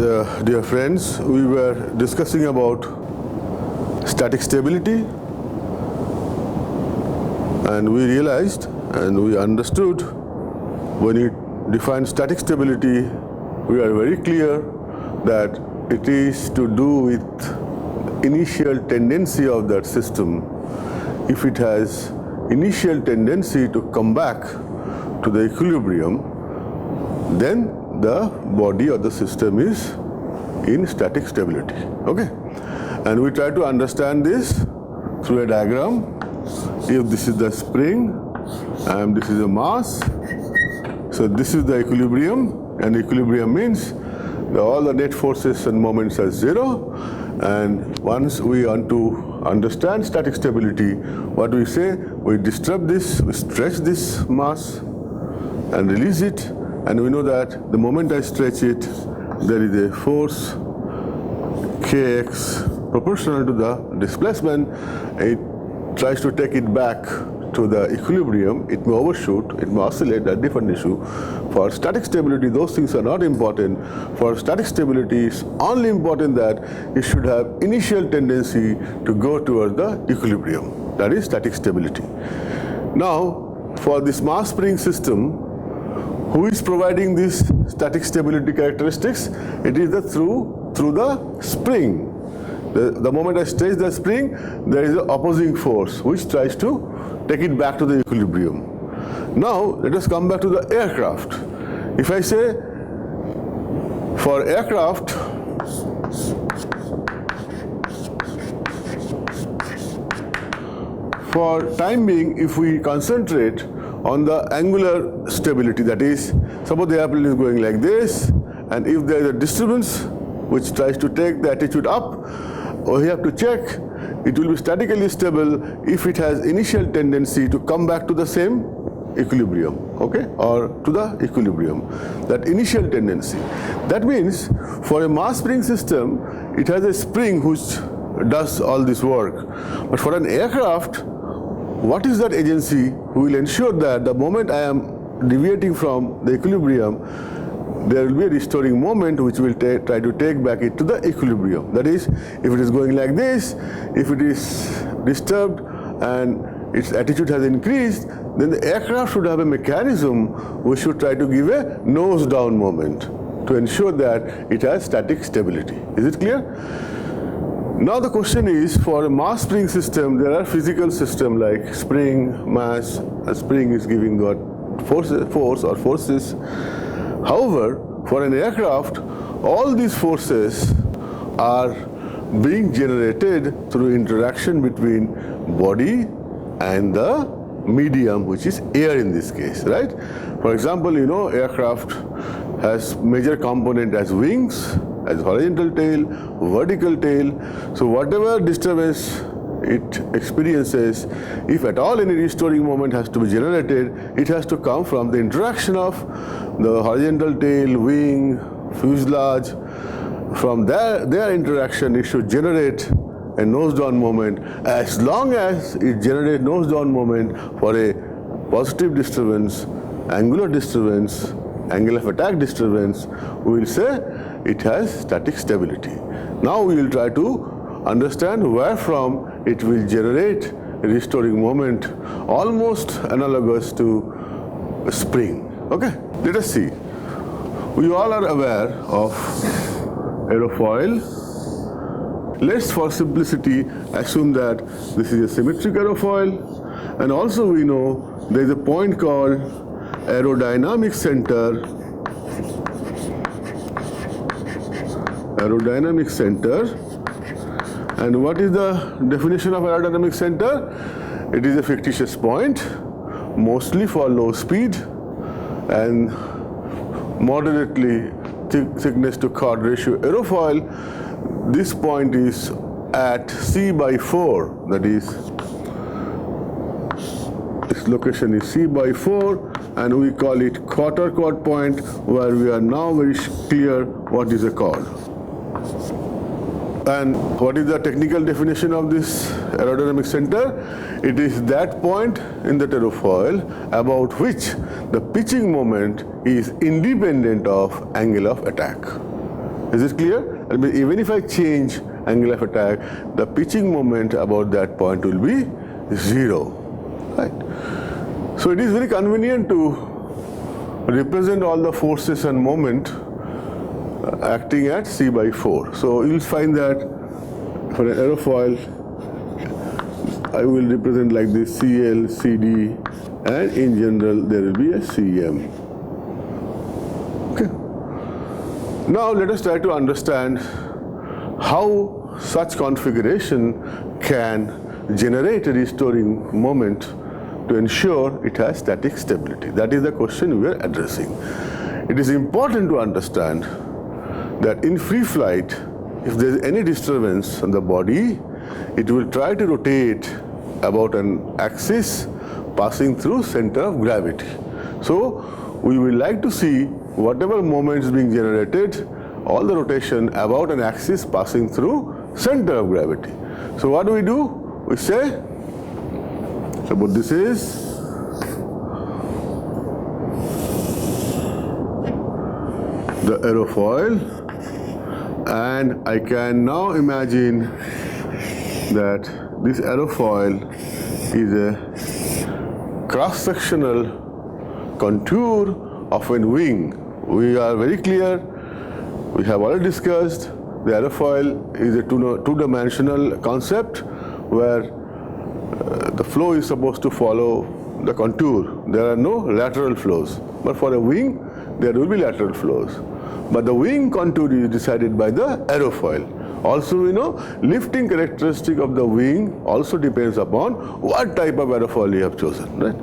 dear friends, we were discussing about static stability, and we realized and we understood when we define static stability, we are very clear that it is to do with initial tendency of that system. If it has initial tendency to come back to the equilibrium, then the body or the system is in static stability. Okay, and we try to understand this through a diagram. If this is the spring and this is a mass, so this is the equilibrium, and equilibrium means all the net forces and moments are zero. And once we want to understand static stability, what we say, we disturb this, we stretch this mass and release it, and we know that the moment I stretch it, there is a force kx proportional to the displacement. It tries to take it back to the equilibrium. It may overshoot, it may oscillate, that's a different issue. For static stability, those things are not important. For static stability, it's only important that it should have initial tendency to go towards the equilibrium. That is static stability. Now, for this mass spring system, who is providing these static stability characteristics? It is through the spring. The moment I stretch the spring, there is an opposing force which tries to take it back to the equilibrium. Now, let us come back to the aircraft. If I say, for aircraft, for time being, if we concentrate on the angular stability, that is, suppose the airplane is going like this, and if there is a disturbance which tries to take the attitude up, we have to check it will be statically stable if it has initial tendency to come back to the same equilibrium, okay, or to the equilibrium, that initial tendency. That means for a mass spring system, it has a spring which does all this work. But for an aircraft, what is that agency who will ensure that the moment I am deviating from the equilibrium, there will be a restoring moment which will try to take back it to the equilibrium. That is, if it is going like this, if it is disturbed and its attitude has increased, then the aircraft should have a mechanism which should try to give a nose down moment to ensure that it has static stability. Is it clear? Now the question is, for a mass spring system, there are physical systems like spring, mass. A spring is giving what force or forces. However, for an aircraft, all these forces are being generated through interaction between body and the medium, which is air in this case, right? For example, you know, aircraft has major component as wings, as horizontal tail, vertical tail. So whatever disturbance it experiences, if at all any restoring moment has to be generated, it has to come from the interaction of the horizontal tail, wing, fuselage. From their interaction, it should generate a nose down moment. As long as it generates nose down moment for a positive disturbance, angular disturbance, angle of attack disturbance, we will say it has static stability. Now we will try to understand where from it will generate a restoring moment almost analogous to a spring. Okay, let us see. We all are aware of aerofoil. Let's, for simplicity, assume that this is a symmetric aerofoil, and also we know there is a point called aerodynamic center. Aerodynamic center. And what is the definition of aerodynamic center? It is a fictitious point, mostly for low speed and moderately thickness to chord ratio aerofoil. This point is at c/4, that is, its location is c/4, and we call it quarter chord point, where we are now very clear what is a chord. And what is the technical definition of this aerodynamic center? It is that point in the aerofoil about which the pitching moment is independent of angle of attack. Is it clear? I mean, even if I change angle of attack, the pitching moment about that point will be 0. Right? So it is very convenient to represent all the forces and moment acting at c by 4. So you will find that for an aerofoil, I will represent like this CL, CD, and in general there will be a CM. Okay. Now let us try to understand how such configuration can generate a restoring moment to ensure it has static stability. That is the question we are addressing. It is important to understand that in free flight, if there is any disturbance on the body, it will try to rotate about an axis passing through center of gravity. So we will like to see whatever moment is being generated, all the rotation about an axis passing through center of gravity. So what do? We say, suppose this is the aerofoil, and I can now imagine that this aerofoil is a cross-sectional contour of a wing. We are very clear, we have already discussed, the aerofoil is a two-dimensional concept where the flow is supposed to follow the contour. There are no lateral flows, but for a wing there will be lateral flows. But the wing contour is decided by the aerofoil. Also we know lifting characteristic of the wing also depends upon what type of aerofoil you have chosen, right?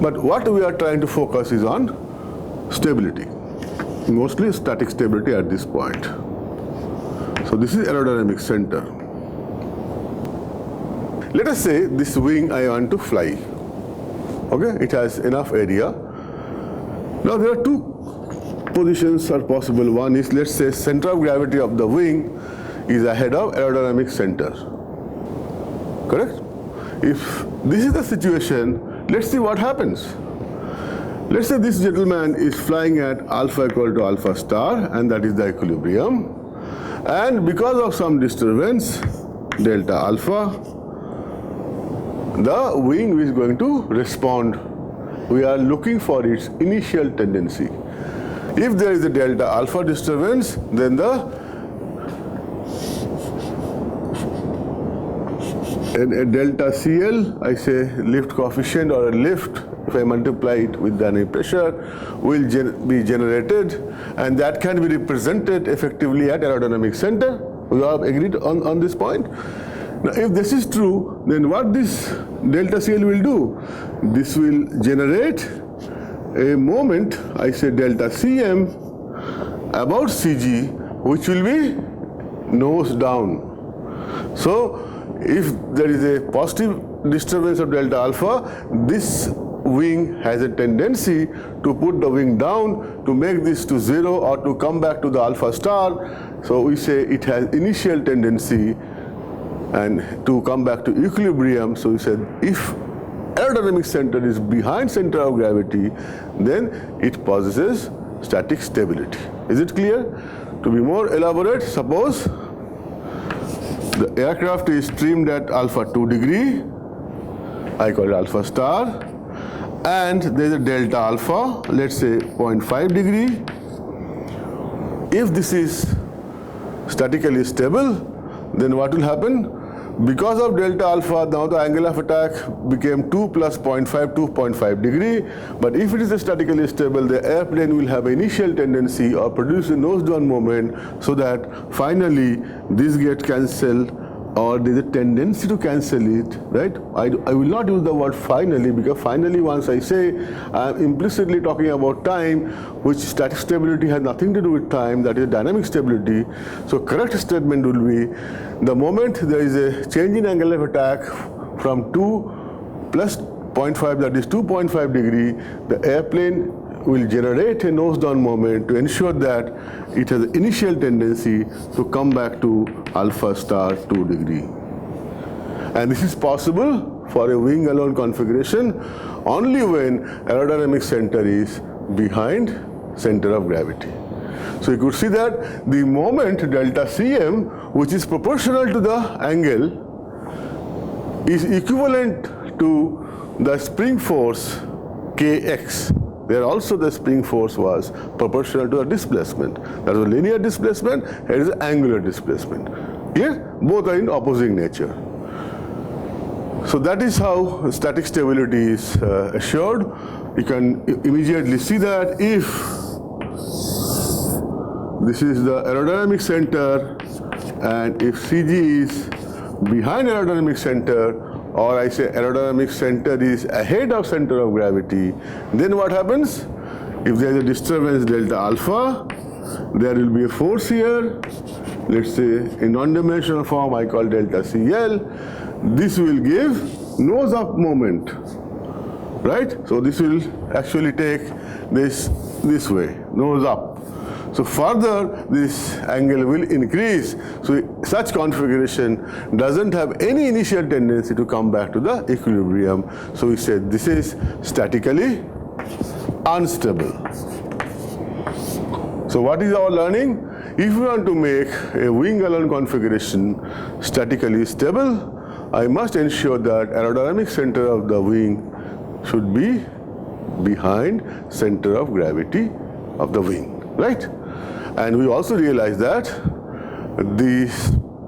But what we are trying to focus is on stability, mostly static stability at this point. So this is aerodynamic center. Let us say this wing I want to fly. Okay, it has enough area. Now there are two positions are possible. One is, let's say, center of gravity of the wing is ahead of aerodynamic center. Correct? If this is the situation, let's see what happens. Let's say this gentleman is flying at alpha equal to alpha star, and that is the equilibrium. And because of some disturbance, delta alpha, the wing is going to respond. We are looking for its initial tendency. If there is a delta alpha disturbance, then a delta CL, I say lift coefficient or a lift, if I multiply it with dynamic pressure, will be generated, and that can be represented effectively at aerodynamic center. We have agreed on this point. Now if this is true, then what this delta CL will do? This will generate a moment, I say delta CM, about CG, which will be nose down. So if there is a positive disturbance of delta alpha, this wing has a tendency to put the wing down to make this to 0 or to come back to the alpha star. So we say it has initial tendency and to come back to equilibrium. So we said if aerodynamic center is behind center of gravity, then it possesses static stability. Is it clear? To be more elaborate, suppose the aircraft is trimmed at alpha 2 degree, I call it alpha star, and there is a delta alpha, let's say 0.5 degree. If this is statically stable, then what will happen? Because of delta alpha, now the angle of attack became 2 plus 0.5, 2.5 degree. But if it is statically stable, the airplane will have initial tendency or produce a nose down moment, so that finally this gets cancelled, or there is a tendency to cancel it, right? I will not use the word finally, because finally once I say, I am implicitly talking about time, which static stability has nothing to do with time, that is dynamic stability. So correct statement will be, the moment there is a change in angle of attack from 2 plus 0.5, that is 2.5 degree, the airplane will generate a nose down moment to ensure that it has an initial tendency to come back to alpha star 2 degree. And this is possible for a wing alone configuration only when aerodynamic center is behind center of gravity. So you could see that the moment delta Cm, which is proportional to the angle, is equivalent to the spring force Kx. There also the spring force was proportional to the displacement. That was linear displacement, here is angular displacement. Here, both are in opposing nature. So that is how static stability is assured. You can immediately see that if this is the aerodynamic center and if CG is behind aerodynamic center, or I say aerodynamic center is ahead of center of gravity, then what happens? If there is a disturbance delta alpha, there will be a force here, let's say in non-dimensional form I call delta CL. This will give nose up moment, right? So this will actually take this way, nose up. So further this angle will increase. So such configuration doesn't have any initial tendency to come back to the equilibrium. So we said this is statically unstable. So what is our learning? If we want to make a wing alone configuration statically stable, I must ensure that aerodynamic center of the wing should be behind center of gravity of the wing, right? And we also realize that the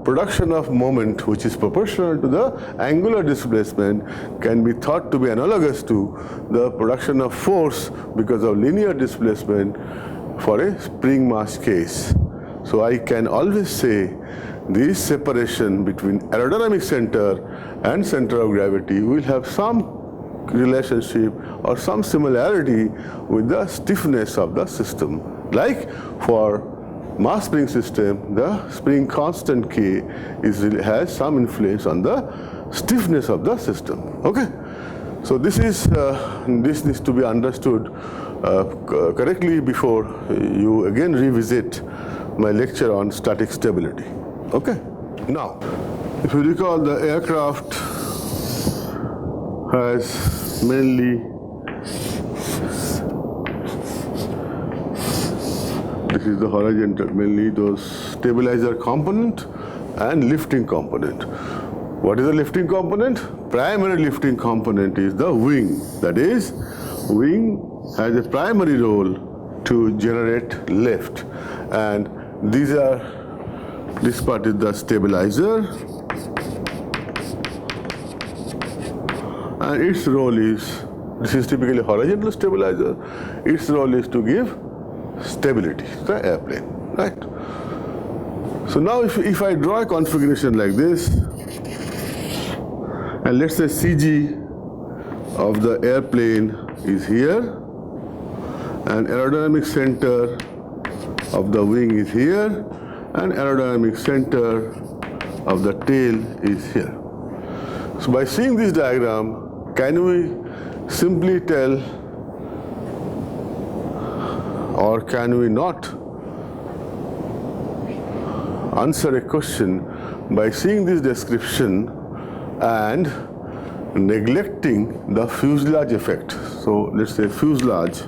production of moment, which is proportional to the angular displacement, can be thought to be analogous to the production of force because of linear displacement for a spring mass case. So I can always say this separation between aerodynamic center and center of gravity will have some relationship or some similarity with the stiffness of the system. Like for mass spring system, the spring constant K has some influence on the stiffness of the system. Okay, so this needs to be understood correctly before you again revisit my lecture on static stability. Okay, now if you recall, the aircraft has mainly this is the horizontal, mainly those stabilizer component and lifting component. What is the lifting component? Primary lifting component is the wing. That is, wing has a primary role to generate lift, and this part is the stabilizer, and its role is, this is typically horizontal stabilizer, its role is to give stability to the airplane, right? So now if I draw a configuration like this, and let's say CG of the airplane is here, and aerodynamic center of the wing is here, and aerodynamic center of the tail is here. So by seeing this diagram, can we simply tell, or can we not answer a question by seeing this description and neglecting the fuselage effect? So let's say fuselage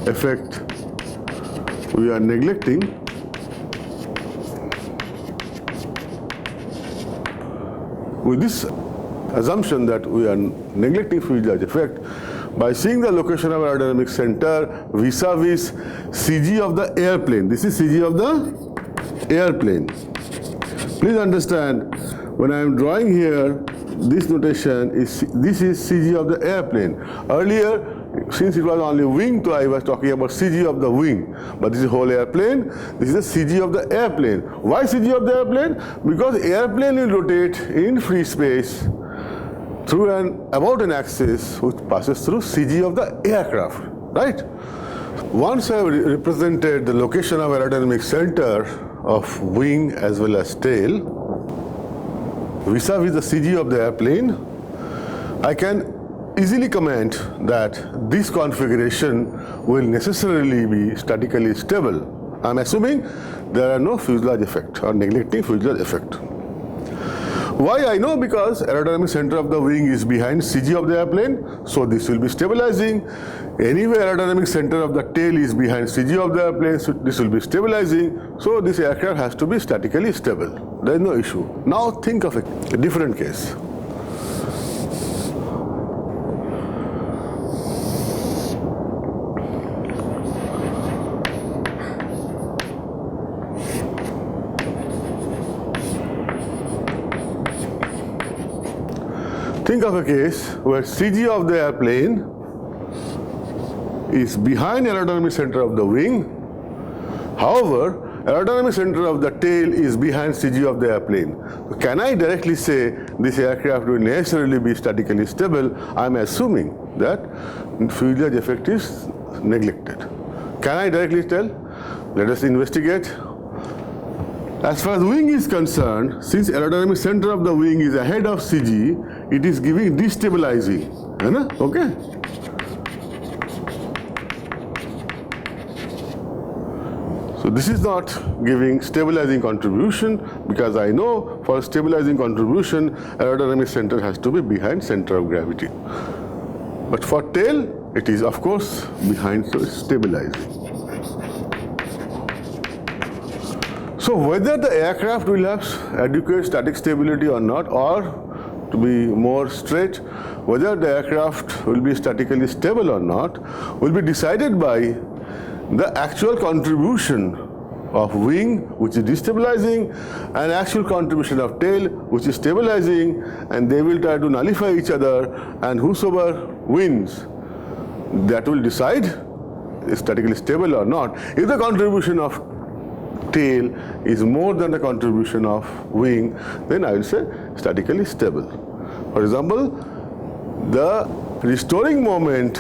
effect we are neglecting. With this assumption that we are neglecting fuselage effect, by seeing the location of aerodynamic center vis-a-vis CG of the airplane. This is CG of the airplane. Please understand, when I am drawing here, this notation is, this is CG of the airplane. Earlier, since it was only wing, so I was talking about CG of the wing. But this is whole airplane. This is the CG of the airplane. Why CG of the airplane? Because airplane will rotate in free space through about an axis which passes through CG of the aircraft, right? Once I have represented the location of aerodynamic center of wing as well as tail vis-a-vis the CG of the airplane, I can easily comment that this configuration will necessarily be statically stable. I'm assuming there are no fuselage effect or neglecting fuselage effect. Why I know? Because aerodynamic center of the wing is behind CG of the airplane, so this will be stabilizing. Anyway, aerodynamic center of the tail is behind CG of the airplane, so this will be stabilizing. So this aircraft has to be statically stable. There is no issue. Now think of a different case. Think of a case where CG of the airplane is behind aerodynamic center of the wing. However, aerodynamic center of the tail is behind CG of the airplane. So can I directly say this aircraft will necessarily be statically stable? I am assuming that fuselage effect is neglected. Can I directly tell? Let us investigate. As far as wing is concerned, since aerodynamic center of the wing is ahead of CG, it is giving destabilizing. Okay? So this is not giving stabilizing contribution, because I know for stabilizing contribution, aerodynamic center has to be behind center of gravity. But for tail, it is of course behind, so it's stabilizing. So whether the aircraft will have adequate static stability or not, or to be more straight, whether the aircraft will be statically stable or not, will be decided by the actual contribution of wing, which is destabilizing, and actual contribution of tail, which is stabilizing, and they will try to nullify each other, and whosoever wins, that will decide is statically stable or not. If the contribution of tail is more than the contribution of wing, then I will say statically stable. For example, the restoring moment,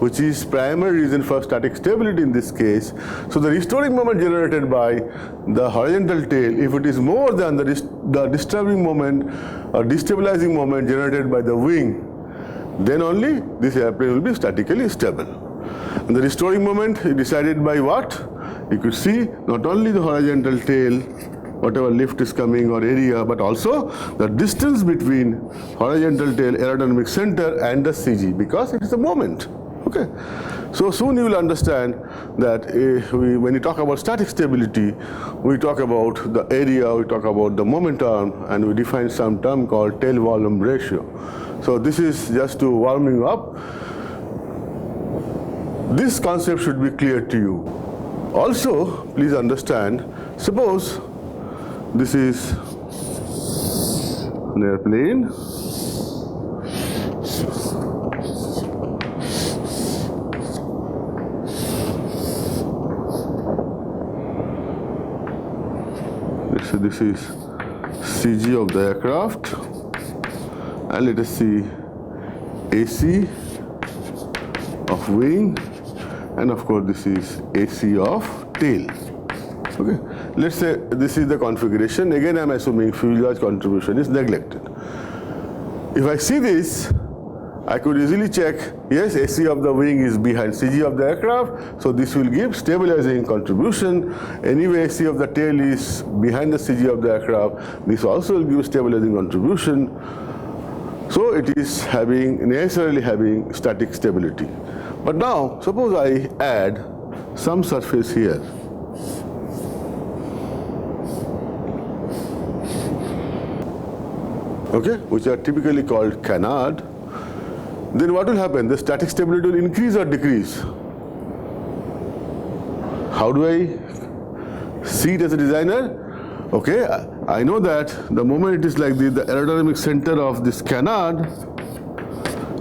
which is primary reason for static stability in this case. So the restoring moment generated by the horizontal tail, if it is more than the disturbing moment or destabilizing moment generated by the wing, then only this airplane will be statically stable. And the restoring moment is decided by what? You could see not only the horizontal tail, whatever lift is coming or area, but also the distance between horizontal tail, aerodynamic center and the CG, because it is a moment. Okay. So soon you will understand that when you talk about static stability, we talk about the area, we talk about the momentum, and we define some term called tail volume ratio. So this is just to warm you up. This concept should be clear to you. Also, please understand, suppose this is an airplane. So this is CG of the aircraft, and let us see AC of wing, and of course this is AC of tail. Okay, let's say this is the configuration. Again, I am assuming fuselage contribution is neglected. If I see this, I could easily check, yes, AC of the wing is behind CG of the aircraft, so this will give stabilizing contribution. Anyway, AC of the tail is behind the CG of the aircraft, this also will give stabilizing contribution. So it is necessarily having static stability. But now, suppose I add some surface here. Okay, which are typically called Canard. Then what will happen? The static stability will increase or decrease. How do I see it as a designer? Okay, I know that the moment it is like this, the aerodynamic center of this Canard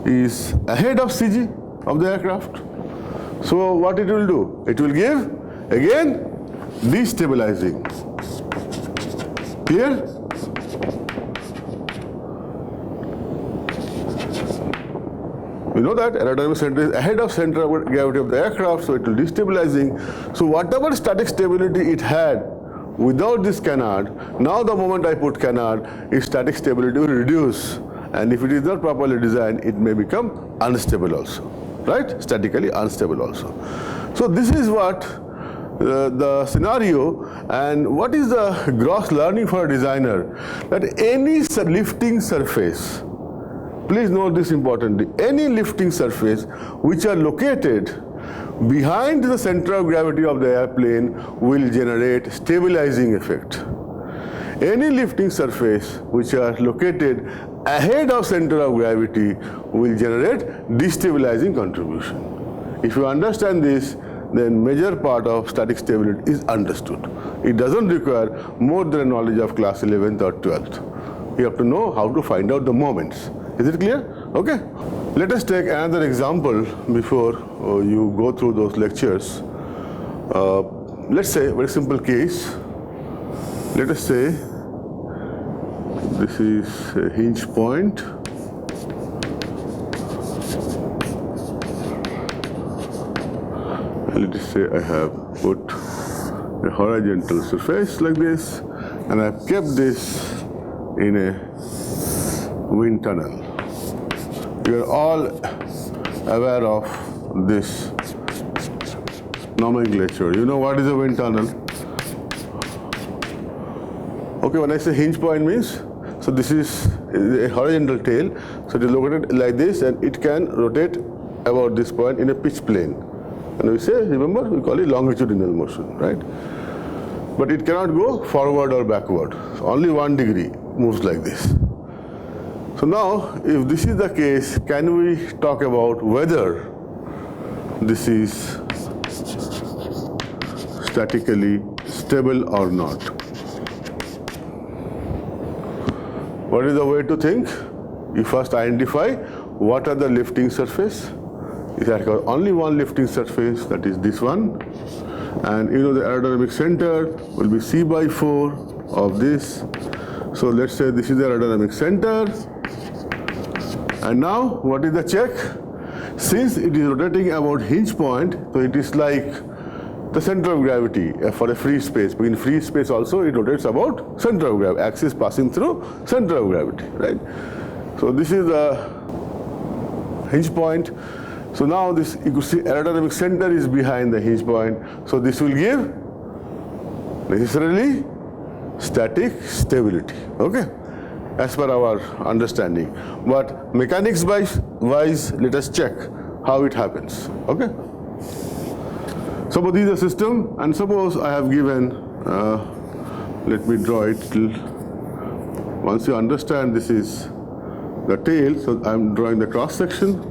is ahead of CG of the aircraft. So what it will do? It will give, again, destabilizing. Clear? We know that aerodynamic center is ahead of center of gravity of the aircraft, so it will destabilizing. So whatever static stability it had without this Canard, now the moment I put Canard, its static stability will reduce. And if it is not properly designed, it may become unstable also, right? Statically unstable also. So this is what the scenario, and what is the gross learning for a designer, that any lifting surface, please note this importantly, any lifting surface which are located behind the center of gravity of the airplane will generate stabilizing effect. Any lifting surface which are located ahead of center of gravity will generate destabilizing contribution. If you understand this, then major part of static stability is understood. It doesn't require more than a knowledge of class 11th or 12th. You have to know how to find out the moments. Is it clear? Okay. Let us take another example before you go through those lectures. Let's say a very simple case. Let us say this is a hinge point. Let us say I have put a horizontal surface like this, and I have kept this in a wind tunnel. You are all aware of this nomenclature. You know what is a wind tunnel? Okay, when I say hinge point means, so this is a horizontal tail, so it is located like this, and it can rotate about this point in a pitch plane. And we say, remember, we call it longitudinal motion, right? But it cannot go forward or backward. So only 1 degree moves like this. So now, if this is the case, can we talk about whether this is statically stable or not? What is the way to think? You first identify what are the lifting surface. It has got only one lifting surface, that is this one. And you know the aerodynamic center will be c/4 of this. So let's say this is the aerodynamic center. And now what is the check? Since it is rotating about hinge point, so it is like the center of gravity for a free space. But in free space also it rotates about center of gravity, axis passing through center of gravity, right? So this is the hinge point. So now this, you could see aerodynamic center is behind the hinge point. So this will give necessarily static stability, okay, as per our understanding. But mechanics wise, let us check how it happens, okay. Suppose this is a system, and suppose I have given, let me draw it till, once you understand this is the tail, so I am drawing the cross section.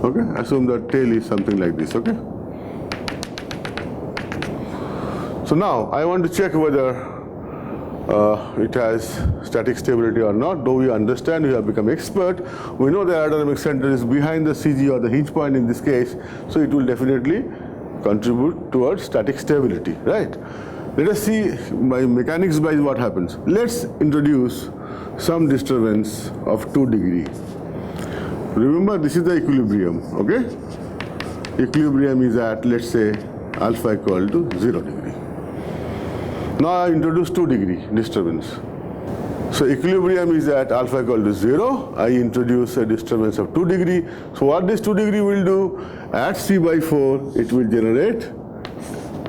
Okay, assume that tail is something like this, okay? So now I want to check whether it has static stability or not. Though we understand, we have become expert, we know the aerodynamic center is behind the CG or the hinge point in this case, so it will definitely contribute towards static stability, right? Let us see by mechanics by what happens. Let's introduce some disturbance of 2 degree. Remember, this is the equilibrium, okay? Equilibrium is at, let's say, alpha equal to 0 degree. Now I introduce 2 degree disturbance. So equilibrium is at alpha equal to 0. I introduce a disturbance of 2 degree. So what this 2 degree will do? At c/4, it will generate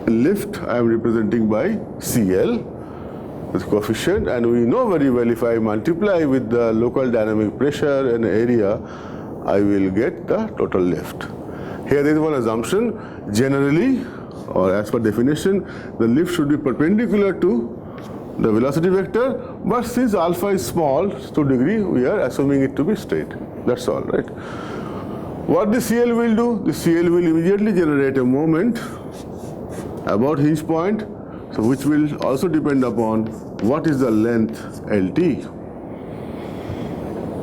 lift. I am representing by CL, the coefficient, and we know very well if I multiply with the local dynamic pressure and area, I will get the total lift. Here there is one assumption. Generally, or as per definition, the lift should be perpendicular to the velocity vector, but since alpha is small, 2 degree, we are assuming it to be straight. That's all, right? What the CL will do? The CL will immediately generate a moment about hinge point, so which will also depend upon what is the length LT.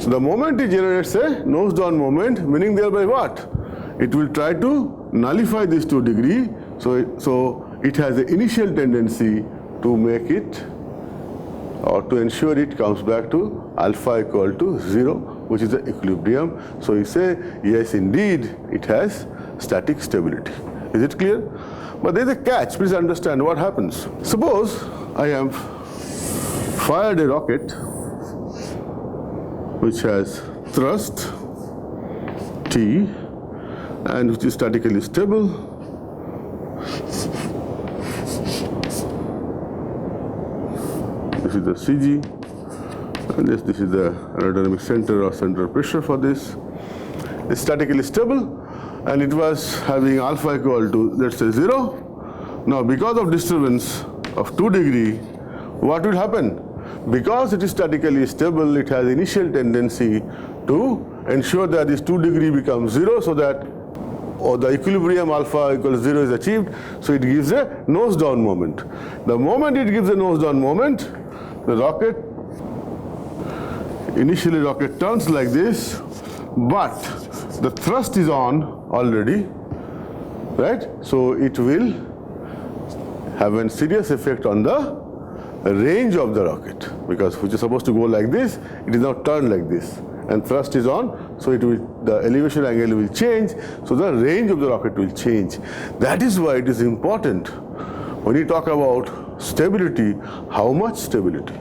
So the moment it generates a nose down moment, meaning thereby what? It will try to nullify this 2 degree, so it has the initial tendency to make it, or to ensure it comes back to alpha equal to 0, which is the equilibrium. So you say, yes, indeed, it has static stability. Is it clear? But there is a catch. Please understand what happens. Suppose I have fired a rocket which has thrust T and which is statically stable. This is the CG, and this is the aerodynamic center or center of pressure for this. It's statically stable, and it was having alpha equal to, let's say, 0. Now, because of disturbance of 2 degree, what will happen? Because it is statically stable, it has initial tendency to ensure that this 2 degree becomes 0, so that the equilibrium alpha equals 0 is achieved, so it gives a nose down moment. The moment it gives a nose down moment, the rocket, initially rocket turns like this, but the thrust is on already, right? So it will have a serious effect on the range of the rocket, because which is supposed to go like this, it is now turned like this, and thrust is on, so it will, the elevation angle will change, so the range of the rocket will change. That is why it is important when you talk about stability, how much stability.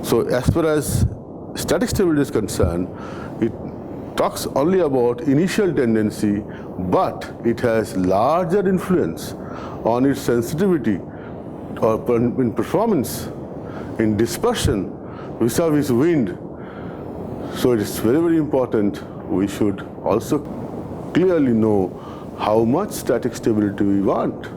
So as far as static stability is concerned, it talks only about initial tendency, but it has larger influence on its sensitivity or in performance, in dispersion vis-a-vis wind. So it is very, very important. We should also clearly know how much static stability we want.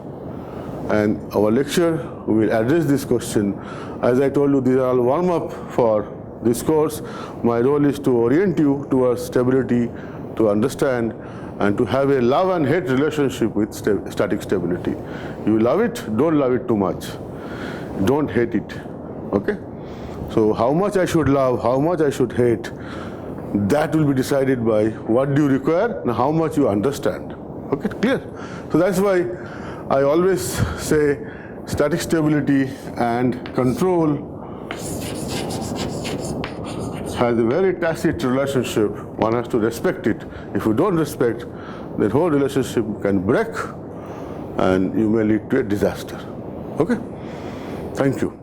And our lecture will address this question. As I told you, these are all warm-up for this course. My role is to orient you towards stability, to understand, and to have a love and hate relationship with static stability. You love it, don't love it too much. Don't hate it, okay? So how much I should love, how much I should hate, that will be decided by what do you require and how much you understand. Okay, clear? So that's why I always say static stability and control has a very tacit relationship. One has to respect it. If you don't respect, that whole relationship can break and you may lead to a disaster. Okay? Thank you.